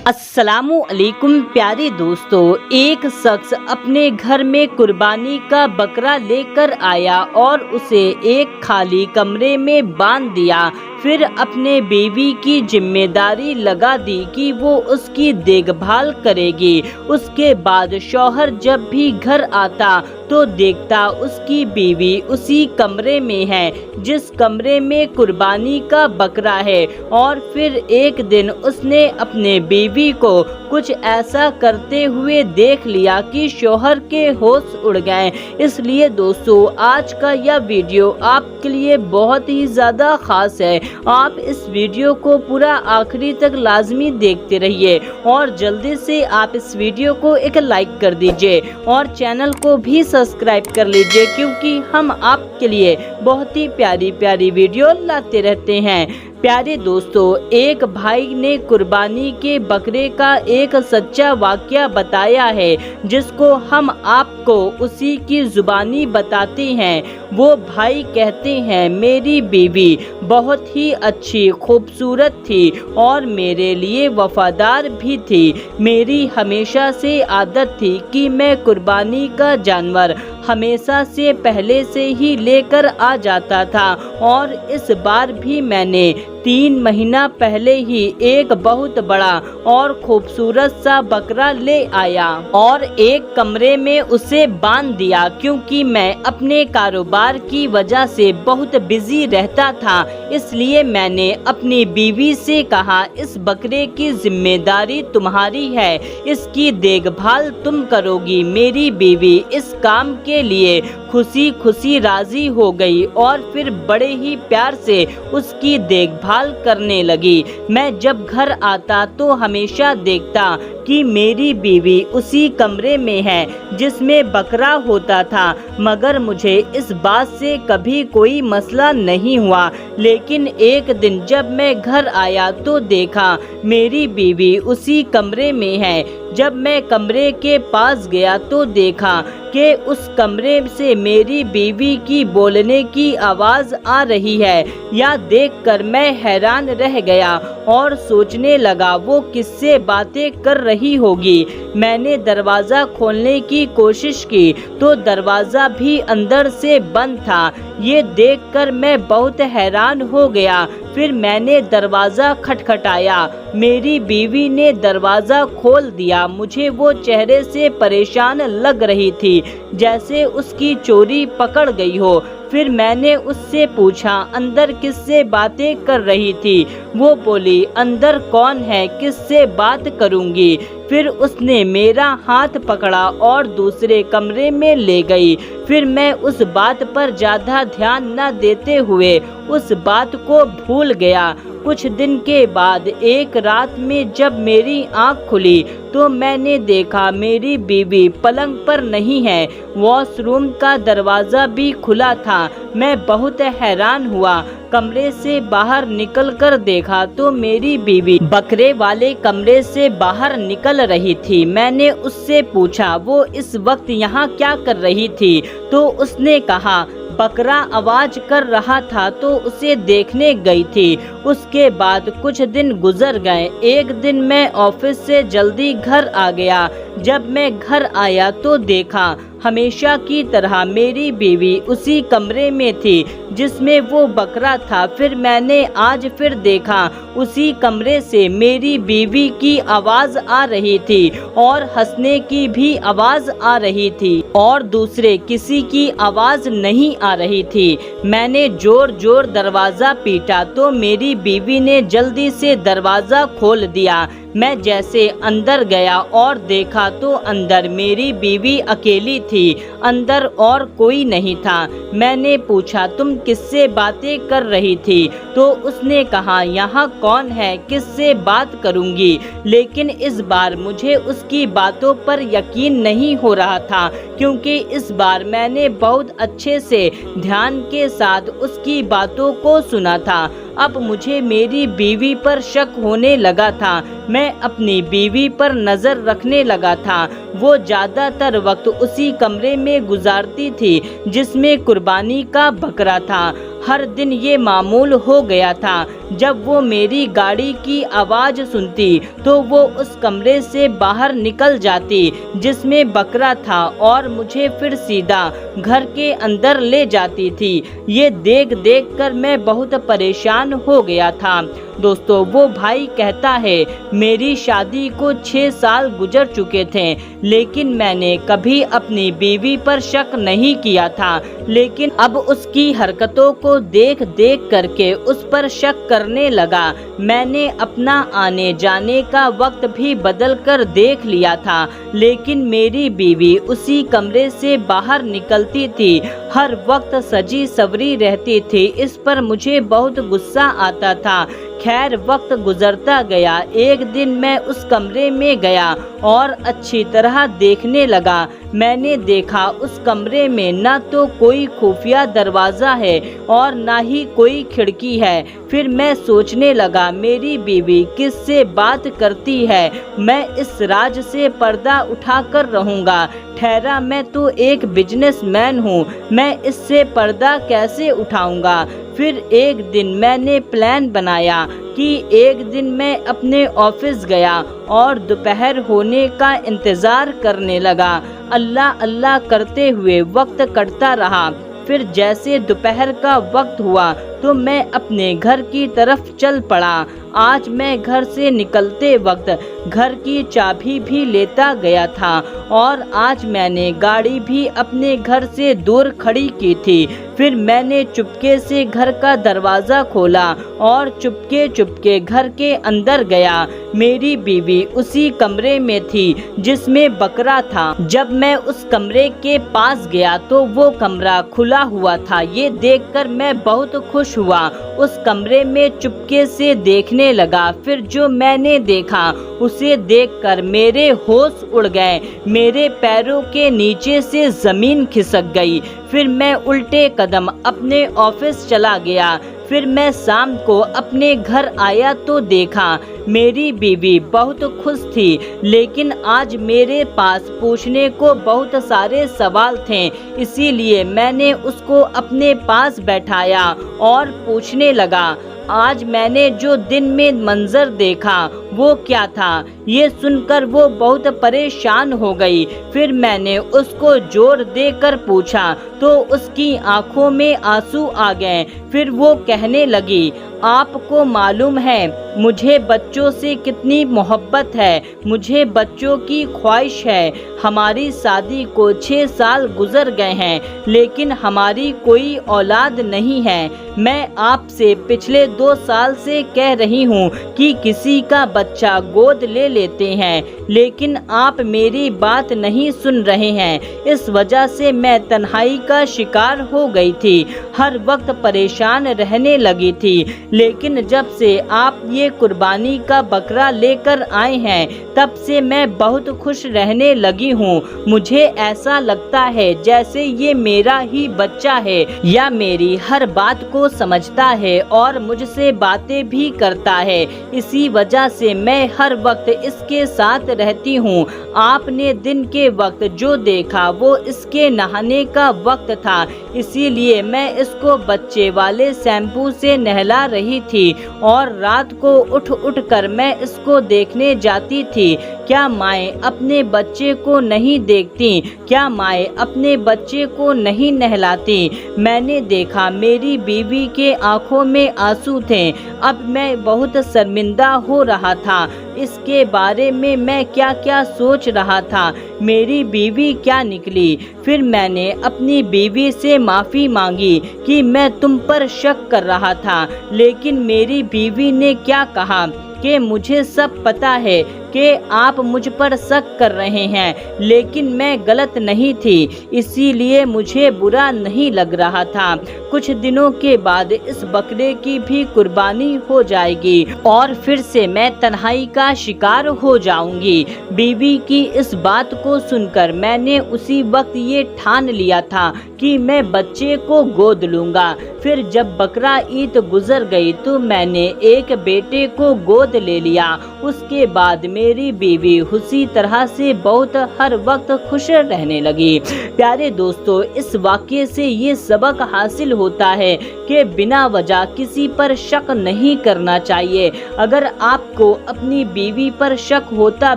अस्सलामु अलैकुम प्यारे दोस्तों, एक शख्स अपने घर में कुर्बानी का बकरा लेकर आया और उसे एक खाली कमरे में बांध दिया। फिर अपने बीवी की जिम्मेदारी लगा दी कि वो उसकी देखभाल करेगी। उसके बाद शौहर जब भी घर आता तो देखता उसकी बीवी उसी कमरे में है जिस कमरे में कुर्बानी का बकरा है। और फिर एक दिन उसने अपने बीवी को कुछ ऐसा करते हुए देख लिया कि शौहर के होश उड़ गए। इसलिए दोस्तों, आज का यह वीडियो आपके लिए बहुत ही ज़्यादा ख़ास है। आप इस वीडियो को पूरा आखिरी तक लाजमी देखते रहिए और जल्दी से आप इस वीडियो को एक लाइक कर दीजिए और चैनल को भी सब्सक्राइब कर लीजिए, क्योंकि हम आपके लिए बहुत ही प्यारी प्यारी वीडियो लाते रहते हैं। प्यारे दोस्तों, एक भाई ने कुर्बानी के बकरे का एक सच्चा वाकया बताया है जिसको हम आपको उसी की जुबानी बताते हैं। वो भाई कहते हैं, मेरी बीवी बहुत ही अच्छी खूबसूरत थी और मेरे लिए वफादार भी थी। मेरी हमेशा से आदत थी कि मैं कुर्बानी का जानवर हमेशा से पहले से ही लेकर आ जाता था और इस बार भी मैंने 3 महीना पहले ही एक बहुत बड़ा और खूबसूरत सा बकरा ले आया और एक कमरे में उसे बांध दिया, क्योंकि मैं अपने कारोबार की वजह से बहुत बिजी रहता था। इसलिए मैंने अपनी बीवी से कहा, इस बकरे की जिम्मेदारी तुम्हारी है, इसकी देखभाल तुम करोगी। मेरी बीवी इस काम के लिए खुशी खुशी राजी हो गई और फिर बड़े ही प्यार से उसकी देखभाल करने लगी। मैं जब घर आता तो हमेशा देखता कि मेरी बीवी उसी कमरे में है जिसमें बकरा होता था, मगर मुझे इस बात से कभी कोई मसला नहीं हुआ। लेकिन एक दिन जब मैं घर आया तो देखा मेरी बीवी उसी कमरे में है। जब मैं कमरे के पास गया तो देखा कि उस कमरे से मेरी बीवी की बोलने की आवाज़ आ रही है। यह देखकर मैं हैरान रह गया और सोचने लगा वो किससे बातें कर रही होगी। मैंने दरवाज़ा खोलने की कोशिश की तो दरवाज़ा भी अंदर से बंद था। ये देखकर मैं बहुत हैरान हो गया। फिर मैंने दरवाज़ा खटखटाया। मेरी बीवी ने दरवाज़ा खोल दिया। मुझे वो चेहरे से परेशान लग रही थी, जैसे उसकी चोरी पकड़ गई हो। फिर मैंने उससे पूछा, अंदर किससे बातें कर रही थी? वो बोली, अंदर कौन है, किससे बात करूंगी? फिर उसने मेरा हाथ पकड़ा और दूसरे कमरे में ले गई। फिर मैं उस बात पर ज़्यादा ध्यान न देते हुए उस बात को भूल गया। कुछ दिन के बाद एक रात में जब मेरी आँख खुली तो मैंने देखा मेरी बीवी पलंग पर नहीं है। वॉशरूम का दरवाज़ा भी खुला था। मैं बहुत हैरान हुआ। कमरे से बाहर निकलकर देखा तो मेरी बीवी बकरे वाले कमरे से बाहर निकल रही थी। मैंने उससे पूछा वो इस वक्त यहाँ क्या कर रही थी? तो उसने कहा, बकरा आवाज कर रहा था तो उसे देखने गई थी। उसके बाद कुछ दिन गुजर गए। एक दिन मैं ऑफिस से जल्दी घर आ गया। जब मैं घर आया तो देखा हमेशा की तरह मेरी बीवी उसी कमरे में थी जिसमें वो बकरा था। फिर मैंने आज फिर देखा उसी कमरे से मेरी बीवी की आवाज़ आ रही थी और हंसने की भी आवाज़ आ रही थी और दूसरे किसी की आवाज़ नहीं आ रही थी। मैंने जोर जोर दरवाज़ा पीटा तो मेरी बीवी ने जल्दी से दरवाज़ा खोल दिया। मैं जैसे अंदर गया और देखा तो अंदर मेरी बीवी अकेली थी, अंदर और कोई नहीं था। मैंने पूछा, तुम किससे बातें कर रही थी? तो उसने कहा, यहाँ कौन है, किससे बात करूँगी? लेकिन इस बार मुझे उसकी बातों पर यकीन नहीं हो रहा था, क्योंकि इस बार मैंने बहुत अच्छे से ध्यान के साथ उसकी बातों को सुना था। अब मुझे मेरी बीवी पर शक होने लगा था। मैं अपनी बीवी पर नज़र रखने लगा था। वो ज़्यादातर वक्त उसी कमरे में गुजारती थी जिसमें कुर्बानी का बकरा था। ہر دن یہ معمول ہو گیا تھا، جب وہ میری گاڑی کی آواز سنتی تو وہ اس کمرے سے باہر نکل جاتی جس میں بکرا تھا اور مجھے پھر سیدھا گھر کے اندر لے جاتی تھی۔ یہ دیکھ کر میں بہت پریشان ہو گیا تھا۔ دوستو، وہ بھائی کہتا ہے میری شادی کو 6 سال گزر چکے تھے، لیکن میں نے کبھی اپنی بیوی پر شک نہیں کیا تھا، لیکن اب اس کی حرکتوں کو دیکھ کر کے اس پر شک کرنے لگا۔ میں نے اپنا آنے جانے کا وقت بھی بدل کر دیکھ لیا تھا، لیکن میری بیوی اسی کمرے سے باہر نکلتی تھی، ہر وقت سجی سوری رہتی تھی۔ اس پر مجھے بہت غصہ آتا تھا۔ خیر، وقت گزرتا گیا۔ ایک دن میں اس کمرے میں گیا اور اچھی طرح دیکھنے لگا۔ میں نے دیکھا اس کمرے میں نہ تو کوئی خفیہ دروازہ ہے اور نہ ہی کوئی کھڑکی ہے۔ پھر میں سوچنے لگا میری بیوی کس سے بات کرتی ہے، میں اس راز سے پردہ اٹھا کر رہوں گا۔ ٹھہرا، میں تو ایک بزنس مین ہوں، میں اس سے پردہ کیسے اٹھاؤں گا؟ پھر ایک دن میں نے پلان بنایا کہ ایک دن میں اپنے آفس گیا اور دوپہر ہونے کا انتظار کرنے لگا۔ اللہ اللہ کرتے ہوئے وقت کٹتا رہا۔ پھر جیسے دوپہر کا وقت ہوا تو میں اپنے گھر کی طرف چل پڑا۔ آج میں گھر سے نکلتے وقت گھر کی چابی بھی لیتا گیا تھا اور آج میں نے گاڑی بھی اپنے گھر سے دور کھڑی کی تھی۔ پھر میں نے چپکے سے گھر کا دروازہ کھولا اور چپکے گھر کے اندر گیا۔ میری بیوی اسی کمرے میں تھی جس میں بکرا تھا۔ جب میں اس کمرے کے پاس گیا تو وہ کمرہ کھلا ہوا تھا۔ یہ دیکھ کر میں بہت خوش ہوا۔ اس کمرے میں چپکے سے دیکھنے لگا۔ پھر جو میں نے دیکھا اسے دیکھ کر میرے ہوش اڑ گئے، میرے پیروں کے نیچے سے زمین کھسک گئی۔ پھر میں الٹے قدم اپنے آفس چلا گیا۔ پھر میں شام کو اپنے گھر آیا تو دیکھا میری بیوی بہت خوش تھی، لیکن آج میرے پاس پوچھنے کو بہت سارے سوال تھے، اسی لیے میں نے اس کو اپنے پاس بیٹھایا اور پوچھنے لگا آج میں نے جو دن میں منظر دیکھا وہ کیا تھا؟ یہ سن کر وہ بہت پریشان ہو گئی۔ پھر میں نے اس کو زور دے کر پوچھا تو اس کی آنکھوں میں آنسو آ گئے۔ پھر وہ کہنے لگی آپ کو معلوم ہے مجھے بچوں سے کتنی محبت ہے، مجھے بچوں کی خواہش ہے۔ ہماری شادی کو 6 سال گزر گئے ہیں لیکن ہماری کوئی اولاد نہیں ہے۔ میں آپ سے پچھلے 2 سال سے کہہ رہی ہوں کہ کسی کا بچہ گود لے لیتے ہیں، لیکن آپ میری بات نہیں سن رہے ہیں۔ اس وجہ سے میں تنہائی کا شکار ہو گئی تھی، ہر وقت پریشان رہنے لگی تھی، لیکن جب سے آپ یہ قربانی کا بکرا لے کر آئے ہیں تب سے میں بہت خوش رہنے لگی ہوں۔ مجھے ایسا لگتا ہے جیسے یہ میرا ہی بچہ ہے یا میری ہر بات کو سمجھتا ہے اور مجھ سے باتیں بھی کرتا ہے، اسی وجہ سے میں ہر وقت اس کے ساتھ رہتی ہوں۔ آپ نے دن کے وقت جو دیکھا وہ اس کے نہانے کا وقت تھا، اسی لیے میں اس کو بچے والے شیمپو سے نہلا رہی تھی اور رات کو اٹھ کر میں اس کو دیکھنے جاتی تھی۔ کیا مائیں اپنے بچے کو نہیں دیکھتی؟ کیا مائیں اپنے بچے کو نہیں نہلاتی؟ میں نے دیکھا میری بیوی کے آنکھوں میں آنسو تھے۔ اب میں بہت شرمندہ ہو رہا تھا، اس کے بارے میں کیا کیا سوچ رہا تھا، میری بیوی کیا نکلی۔ پھر میں نے اپنی بیوی سے معافی مانگی کہ میں تم پر شک کر رہا تھا، لیکن میری بیوی نے کیا کہا کہ مجھے سب پتہ ہے کہ آپ مجھ پر شک کر رہے ہیں، لیکن میں غلط نہیں تھی، اسی لیے مجھے برا نہیں لگ رہا تھا۔ کچھ دنوں کے بعد اس بکرے کی بھی قربانی ہو جائے گی اور پھر سے میں تنہائی کا شکار ہو جاؤں گی۔ بیوی کی اس بات کو سن کر میں نے اسی وقت یہ ٹھان لیا تھا کہ میں بچے کو گود لوں گا۔ پھر جب بقرہ عید گزر گئی تو میں نے ایک بیٹے کو گود لے لیا۔ اس کے بعد मेरी बीवी उसी तरह से बहुत हर वक्त खुश रहने लगी। प्यारे दोस्तों, इस वाक़ये से ये सबक हासिल होता है कि बिना वजह किसी पर शक नहीं करना चाहिए। अगर आपको अपनी बीवी पर शक होता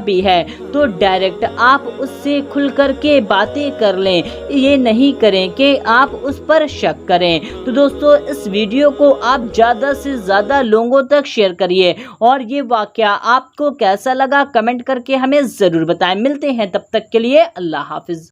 भी है तो डायरेक्ट आप उससे खुल कर के बातें कर लें, ये नहीं करें कि आप उस पर शक करें। तो दोस्तों, इस वीडियो को आप ज़्यादा से ज़्यादा लोगों तक शेयर करिए और ये वाक़या आपको कैसा लगा कमेंट करके हमें ज़रूर बताएं। मिलते हैं, तब तक के लिए अल्लाह हाफ़िज़।